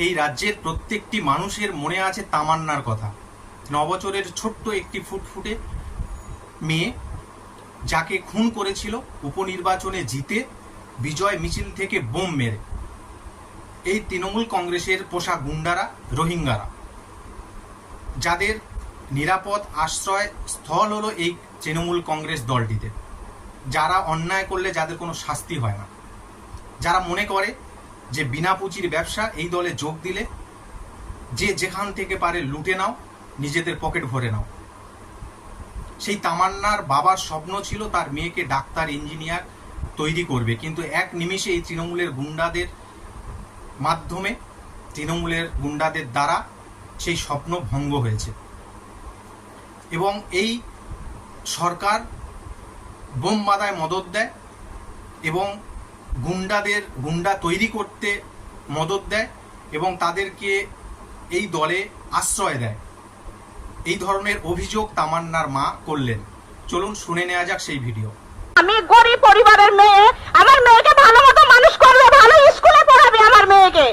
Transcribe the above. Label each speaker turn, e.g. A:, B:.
A: এই রাজ্যের প্রত্যেকটি মানুষের মনে আছে তামান্নার কথা। 9 বছরের ছোট্ট একটি ফুটফুটে মেয়ে, যাকে খুন করেছিল উপনির্বাচনে জিতে বিজয় মিছিল থেকে বোম মেরে এই তৃণমূল কংগ্রেসের পোষা গুন্ডারা, রোহিঙ্গারা, যাদের নিরাপদ আশ্রয় স্থল হলো এই তৃণমূল কংগ্রেস দলটিতে, যারা অন্যায় করলে যাদের কোনো শাস্তি হয় না, যারা মনে করে যে বিনা পুঁজির ব্যবসা, এই দলে যোগ দিলে যে যেখান থেকে পারে লুটে নাও, নিজেদের পকেট ভরে নাও। সেই তামান্নার বাবার স্বপ্ন ছিল তার মেয়েকে ডাক্তার, ইঞ্জিনিয়ার তৈরি করবে, কিন্তু এক নিমিষে এই তৃণমূলের গুন্ডাদের মাধ্যমে, তৃণমূলের গুন্ডাদের দ্বারা সেই স্বপ্ন ভঙ্গ হয়েছে। এবং এই সরকার বোম বাঁধায় মদত দেয় এবং গুন্ডা তৈরি করতে মদত দেয় এবং তাদেরকে এই দলে আশ্রয় দেয়। এই ধরনের অভিযোগ তামান্নার মা করলেন। চলুন শুনে নেওয়া যাক সেই ভিডিও।
B: আমি গরিব পরিবারের মেয়ে, আমার মেয়েকে ভালো মতো মানুষ করবে, ভালো স্কুলে পড়াবে আমার মেয়েকে।